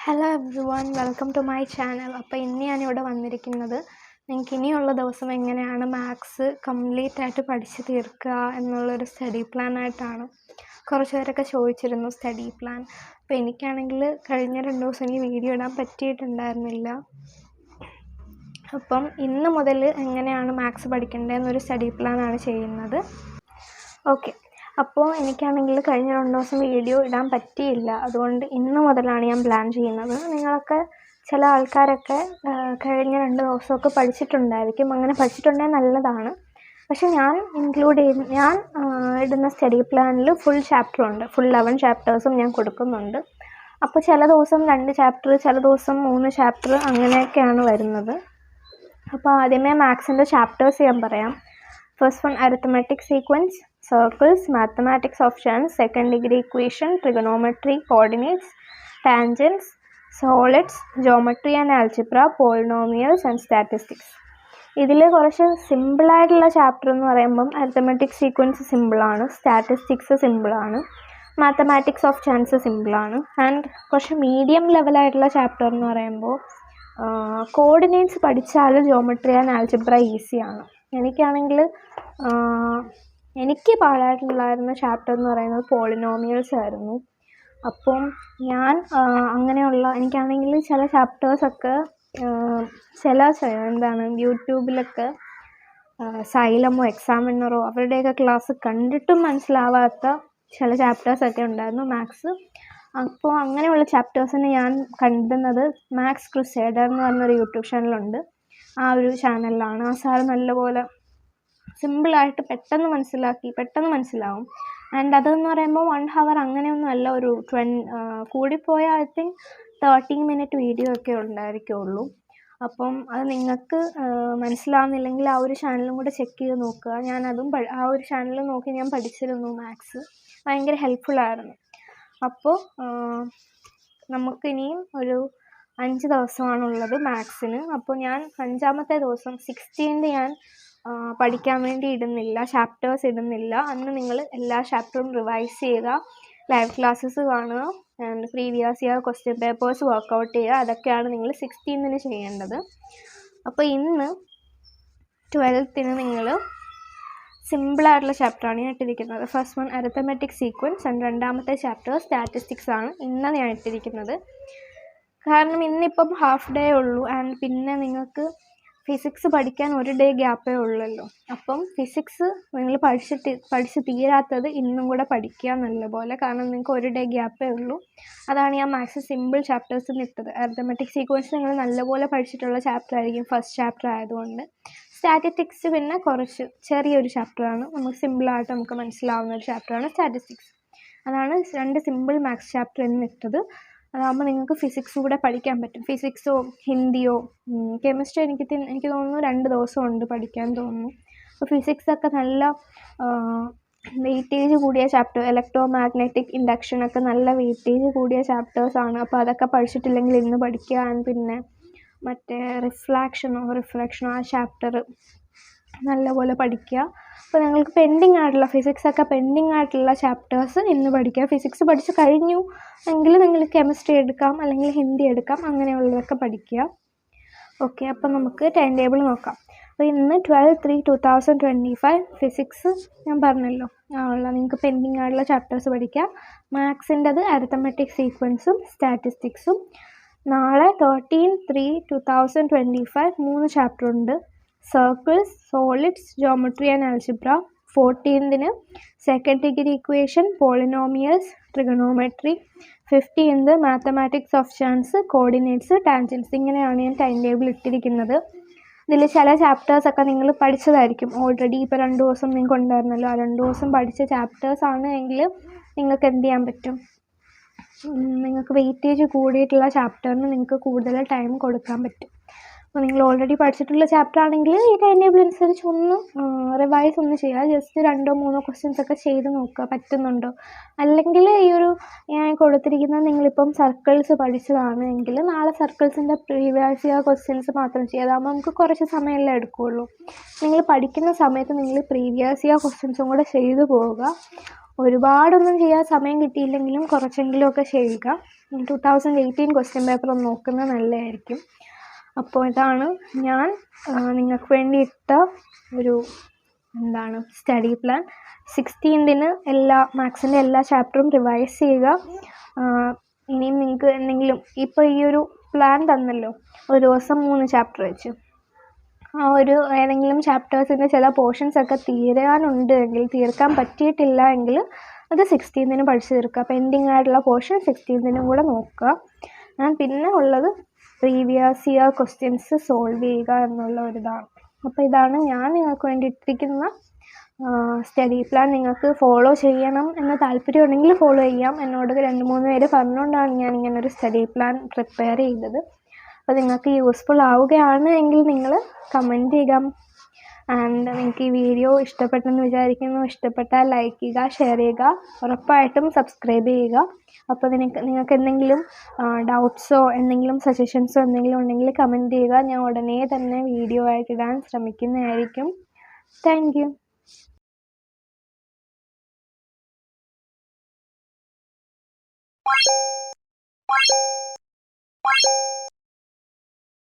Hello everyone, welcome to my channel. അപ്പോൾ ഇന്ന് ഞാനിവിടെ വന്നിരിക്കുന്നത് നിങ്ങൾക്ക് ഇനിയുള്ള ദിവസം എങ്ങനെയാണ് മാത്സ് കംപ്ലീറ്റ് ആയിട്ട് പഠിച്ച് തീർക്കുക എന്നുള്ളൊരു സ്റ്റഡി പ്ലാനായിട്ടാണ്. കുറച്ച് പേരൊക്കെ ചോദിച്ചിരുന്നു സ്റ്റഡി പ്ലാൻ. അപ്പോൾ എനിക്കാണെങ്കിൽ കഴിഞ്ഞ 2 ദിവസം എനിക്ക് വീഡിയോ ഇടാൻ പറ്റിയിട്ടുണ്ടായിരുന്നില്ല. അപ്പം ഇന്ന് മുതൽ എങ്ങനെയാണ് മാത്സ് പഠിക്കേണ്ടതെന്നൊരു സ്റ്റഡി പ്ലാനാണ് ചെയ്യുന്നത്. ഓക്കെ, അപ്പോൾ എനിക്കാണെങ്കിൽ കഴിഞ്ഞ 2 ദിവസം വീഡിയോ ഇടാൻ പറ്റിയില്ല. അതുകൊണ്ട് ഇന്ന് മുതലാണ് ഞാൻ പ്ലാൻ ചെയ്യുന്നത്. നിങ്ങളൊക്കെ ചില ആൾക്കാരൊക്കെ കഴിഞ്ഞ 2 ദിവസമൊക്കെ പഠിച്ചിട്ടുണ്ടായിരിക്കും. അങ്ങനെ പഠിച്ചിട്ടുണ്ടെങ്കിൽ നല്ലതാണ്. പക്ഷെ ഞാൻ ഇടുന്ന സ്റ്റഡി പ്ലാനിൽ ഫുൾ ചാപ്റ്ററുണ്ട്. ഫുൾ 11 ചാപ്റ്റേഴ്സും ഞാൻ കൊടുക്കുന്നുണ്ട്. അപ്പോൾ ചില ദിവസം 2 ചാപ്റ്റർ, ചില ദിവസം 3 ചാപ്റ്റർ അങ്ങനെയൊക്കെയാണ് വരുന്നത്. അപ്പോൾ ആദ്യമേ മാത്സിൻ്റെ ചാപ്റ്റേഴ്സ് ഞാൻ പറയാം. First one arithmetic sequence, circles, mathematics of chance, second degree equation, trigonometry, coordinates, tangents, solids, geometry and algebra, polynomials and statistics. ഇതിൽ കുറച്ച് സിമ്പിളായിട്ടുള്ള ചാപ്റ്റർ എന്ന് പറയുമ്പം അരിത്തമെറ്റിക് സീക്വൻസ് സിമ്പിളാണ്, സ്റ്റാറ്റിസ്റ്റിക്സ് സിമ്പിളാണ്, മാത്തമാറ്റിക്സ് ഓഫ് ചാൻസ് സിമ്പിളാണ്. ആൻഡ് കുറച്ച് മീഡിയം ലെവലായിട്ടുള്ള ചാപ്റ്റർ എന്ന് പറയുമ്പോൾ കോർഡിനേറ്റ്സ് പഠിച്ചാൽ ജോമെട്രി ആൻഡ് ആൽജിബ്ര ഈസിയാണ്. എനിക്ക് പാടായിട്ടുണ്ടായിരുന്ന ചാപ്റ്റർ എന്ന് പറയുന്നത് പോളിനോമിയൽസ് ആയിരുന്നു. അപ്പം ഞാൻ എനിക്കാണെങ്കിൽ ചില ചാപ്റ്റേഴ്സൊക്കെ യൂട്യൂബിലൊക്കെ സൈലമോ എക്സാമിനറോ അവരുടെയൊക്കെ ക്ലാസ് കണ്ടിട്ടും മനസ്സിലാവാത്ത ചില ചാപ്റ്റേഴ്സൊക്കെ ഉണ്ടായിരുന്നു മാത്സ്. അപ്പോൾ അങ്ങനെയുള്ള ചാപ്റ്റേഴ്സിന് ഞാൻ കണ്ടുന്നത് മാത്സ് ക്രൂസേഡർ എന്ന് പറഞ്ഞൊരു യൂട്യൂബ് ചാനലുണ്ട്. ആ ഒരു ചാനലിലാണ്. ആ സാർ നല്ലപോലെ സിമ്പിളായിട്ട് പെട്ടെന്ന് മനസ്സിലാവും. ആൻഡ് അതെന്ന് പറയുമ്പോൾ 1 hour അങ്ങനെയൊന്നും അല്ല, ഒരു കൂടിപ്പോയാൽ I think 30 minute വീഡിയോ ഒക്കെ ഉണ്ടായിരിക്കുള്ളൂ. അപ്പം അത് നിങ്ങൾക്ക് മനസ്സിലാവുന്നില്ലെങ്കിൽ ആ ഒരു ചാനലും കൂടെ ചെക്ക് ചെയ്ത് നോക്കുക. ആ ഒരു ചാനൽ നോക്കി ഞാൻ പഠിച്ചിരുന്നു മാത്സ്. ഭയങ്കര ഹെൽപ്ഫുള്ളായിരുന്നു. അപ്പോൾ നമുക്കിനിയും ഒരു 5 ദിവസമാണുള്ളത് മാത്സിന്. അപ്പോൾ ഞാൻ 5ാമത്തെ ദിവസം 16th ഞാൻ പഠിക്കാൻ വേണ്ടി ചാപ്റ്റേഴ്സ് ഇടുന്നില്ല. അന്ന് നിങ്ങൾ എല്ലാ ചാപ്റ്ററും റിവൈസ് ചെയ്യുക, ലൈവ് ക്ലാസ്സസ് കാണുക, and previous year question papers work out ചെയ്യുക. അതൊക്കെയാണ് നിങ്ങൾ 16th ചെയ്യേണ്ടത്. അപ്പോൾ ഇന്ന് 12th നിങ്ങൾ സിമ്പിളായിട്ടുള്ള ചാപ്റ്ററാണ് ഞാൻ ഇട്ടിരിക്കുന്നത്. First one arithmetic sequence and 2ാമത്തെ ചാപ്റ്റർ സ്റ്റാറ്റിസ്റ്റിക്സ് ആണ് ഇന്ന് ഞാൻ ഇട്ടിരിക്കുന്നത്. കാരണം ഇന്നിപ്പം ഹാഫ് ഡേ ഉള്ളൂ. ആൻഡ് പിന്നെ നിങ്ങൾക്ക് ഫിസിക്സ് പഠിക്കാൻ 1 day ഗ്യാപ്പേ ഉള്ളല്ലോ. അപ്പം ഫിസിക്സ് നിങ്ങൾ പഠിച്ച് തീരാത്തത് ഇന്നും കൂടെ പഠിക്കുക നല്ലപോലെ. കാരണം നിങ്ങൾക്ക് 1 day ഗ്യാപ്പേ ഉള്ളൂ. അതാണ് ഞാൻ മാത്സ് സിമ്പിൾ ചാപ്റ്റേഴ്സിന് ഇട്ടത്. അരിത്തമെറ്റിക് സീക്വൻസ് നിങ്ങൾ നല്ലപോലെ പഠിച്ചിട്ടുള്ള ചാപ്റ്റർ ആയിരിക്കും, ഫസ്റ്റ് ചാപ്റ്റർ ആയതുകൊണ്ട്. സ്റ്റാറ്റിസ്റ്റിക്സ് പിന്നെ കുറച്ച് ചെറിയൊരു ചാപ്റ്ററാണ്, നമുക്ക് സിമ്പിളായിട്ട് നമുക്ക് മനസ്സിലാവുന്ന ഒരു ചാപ്റ്ററാണ് സ്റ്റാറ്റിസ്റ്റിക്സ്. അതാണ് 2 സിമ്പിൾ മാത്സ് ചാപ്റ്റർ എന്നിട്ടത്. അതാകുമ്പോൾ നിങ്ങൾക്ക് ഫിസിക്സ് കൂടെ പഠിക്കാൻ പറ്റും. ഫിസിക്സോ ഹിന്ദിയോ കെമിസ്ട്രി എനിക്ക് തോന്നുന്നു 2 ദിവസമുണ്ട് പഠിക്കാൻ തോന്നുന്നു. അപ്പോൾ ഫിസിക്സൊക്കെ നല്ല വെയിറ്റേജ് കൂടിയ ചാപ്റ്റർ, ഇലക്ട്രോ മാഗ്നറ്റിക് ഇൻഡക്ഷനൊക്കെ നല്ല വെയിറ്റേജ് കൂടിയ ചാപ്റ്റേഴ്സാണ്. അപ്പോൾ അതൊക്കെ പഠിച്ചിട്ടില്ലെങ്കിൽ ഇന്ന് പഠിക്കുക. പിന്നെ മറ്റേ റിഫ്രാക്ഷനോ ആ ചാപ്റ്റർ നല്ലപോലെ പഠിക്കുക. അപ്പോൾ നിങ്ങൾക്ക് ഫിസിക്സൊക്കെ പെൻഡിങ് ആയിട്ടുള്ള ചാപ്റ്റേഴ്സ് ഇന്ന് പഠിക്കുക. ഫിസിക്സ് പഠിച്ച് കഴിഞ്ഞു എങ്കിൽ നിങ്ങൾ കെമിസ്ട്രി എടുക്കാം, അല്ലെങ്കിൽ ഹിന്ദി എടുക്കാം, അങ്ങനെയുള്ളതൊക്കെ പഠിക്കുക. ഓക്കെ, അപ്പം നമുക്ക് ടൈം ടേബിൾ നോക്കാം. അപ്പോൾ ഇന്ന് 12/3/2025 ഫിസിക്സ് ഞാൻ പറഞ്ഞല്ലോ നിങ്ങൾക്ക് പെൻഡിങ് ആയിട്ടുള്ള ചാപ്റ്റേഴ്സ് പഠിക്കുക. മാത്സിൻ്റെത് അരിത്തമെറ്റിക് സീക്വൻസും സ്റ്റാറ്റിസ്റ്റിക്സും. നാളെ 13/3/2025 3 ചാപ്റ്റർ ഉണ്ട്. Circles, solids, geometry and algebra. 14th second degree equation, polynomials, trigonometry. 15th mathematics of chance, coordinates, tangents. ഇങ്ങനെയാണ് ഞാൻ ടൈം ടേബിൾ ഇട്ടിരിക്കുന്നത്. ഇതിൽ ചില ചാപ്റ്റേഴ്സൊക്കെ നിങ്ങൾ പഠിച്ചതായിരിക്കും ഓൾറെഡി. ഇപ്പോൾ 2 ദിവസം നിങ്ങൾക്ക് ഉണ്ടായിരുന്നല്ലോ, ആ 2 ദിവസം പഠിച്ച ചാപ്റ്റേഴ്സ് ആണ് എങ്കിൽ നിങ്ങൾക്ക് എന്ത് ചെയ്യാൻ പറ്റും, നിങ്ങൾക്ക് വെയിറ്റേജ് കൂടിയിട്ടുള്ള ചാപ്റ്ററിന് നിങ്ങൾക്ക് കൂടുതൽ ടൈം കൊടുക്കാൻ പറ്റും. അപ്പോൾ നിങ്ങൾ ഓൾറെഡി പഠിച്ചിട്ടുള്ള ചാപ്റ്റർ ആണെങ്കിൽ ഈ ടൈം ടേബിൾ അനുസരിച്ച് ഒന്ന് റിവൈസ് ഒന്ന് ചെയ്യുക. ജസ്റ്റ് 2-3 ക്വസ്റ്റ്യൻസ് ഒക്കെ ചെയ്ത് നോക്കുക പറ്റുന്നുണ്ടോ. അല്ലെങ്കിൽ ഈ ഒരു ഞാൻ കൊടുത്തിരിക്കുന്നത് നിങ്ങളിപ്പം സർക്കിൾസ് പഠിച്ചതാണ് എങ്കിൽ നാളെ സർക്കിൾസിൻ്റെ പ്രീവിയസ് ഇയർ ക്വസ്റ്റ്യൻസ് മാത്രം ചെയ്യുക. അതാകുമ്പോൾ നമുക്ക് കുറച്ച് സമയമല്ലേ എടുക്കുകയുള്ളൂ. നിങ്ങൾ പഠിക്കുന്ന സമയത്ത് നിങ്ങൾ പ്രീവിയസ് ഇയർ ക്വസ്റ്റ്യൻസും കൂടെ ചെയ്തു പോവുക. ഒരുപാടൊന്നും ചെയ്യാൻ സമയം കിട്ടിയില്ലെങ്കിലും കുറച്ചെങ്കിലുമൊക്കെ ചെയ്യുക. 2018 ക്വസ്റ്റ്യൻ പേപ്പർ ഒന്ന് നോക്കുന്നത് നല്ലതായിരിക്കും. അപ്പോൾ ഇതാണ് ഞാൻ നിങ്ങൾക്ക് വേണ്ടി ഇട്ട ഒരു സ്റ്റഡി പ്ലാൻ. 16th എല്ലാ മാത്സിൻ്റെ എല്ലാ ചാപ്റ്ററും റിവൈസ് ചെയ്യുക. ഇനിയും നിങ്ങൾക്ക് എന്തെങ്കിലും ഇപ്പോൾ ഈ ഒരു പ്ലാൻ തന്നല്ലോ, ഒരു ദിവസം 3 ചാപ്റ്റർ വെച്ച്, ആ ഒരു ഏതെങ്കിലും ചാപ്റ്റേഴ്സിൻ്റെ ചില പോർഷൻസ് ഒക്കെ തീരാനുണ്ട് എങ്കിൽ, തീർക്കാൻ പറ്റിയിട്ടില്ല എങ്കിൽ അത് 16th പഠിച്ചു തീർക്കുക. പെൻഡിങ് ആയിട്ടുള്ള പോർഷൻ 16th കൂടെ നോക്കുക. പിന്നെ ഉള്ളത് പ്രീവിയസ് ഇയർ ക്വസ്റ്റ്യൻസ് സോൾവ് ചെയ്യുക എന്നുള്ള ഒരിതാണ്. അപ്പോൾ ഇതാണ് ഞാൻ നിങ്ങൾക്ക് വേണ്ടി ഇട്ടിരിക്കുന്ന സ്റ്റഡി പ്ലാൻ. നിങ്ങൾക്ക് ഫോളോ ചെയ്യണം എന്ന താല്പര്യമുണ്ടെങ്കിൽ ഫോളോ ചെയ്യാം. എന്നോട് 2-3 പേര് പറഞ്ഞുകൊണ്ടാണ് ഞാൻ ഇങ്ങനൊരു സ്റ്റഡി പ്ലാൻ പ്രിപ്പയർ ചെയ്തത്. അപ്പോൾ നിങ്ങൾക്ക് യൂസ്ഫുൾ ആവുകയാണ് എങ്കിൽ നിങ്ങൾ കമൻറ്റ് ചെയ്യുക. ആൻഡ് നിങ്ങൾക്ക് ഈ വീഡിയോ ഇഷ്ടപ്പെട്ടെന്ന് വിചാരിക്കുന്നു. ഇഷ്ടപ്പെട്ടാൽ ലൈക്ക് ചെയ്യുക, ഷെയർ ചെയ്യുക, ഉറപ്പായിട്ടും സബ്സ്ക്രൈബ് ചെയ്യുക. അപ്പോൾ നിങ്ങൾക്ക് എന്തെങ്കിലും ഡൗട്ട്സോ എന്തെങ്കിലും സജഷൻസോ എന്തെങ്കിലും ഉണ്ടെങ്കിൽ കമൻറ്റ് ചെയ്യുക. ഞാൻ ഉടനെ തന്നെ വീഡിയോ ആയിട്ട് ഇടാൻ ശ്രമിക്കുന്നതായിരിക്കും. Thank you.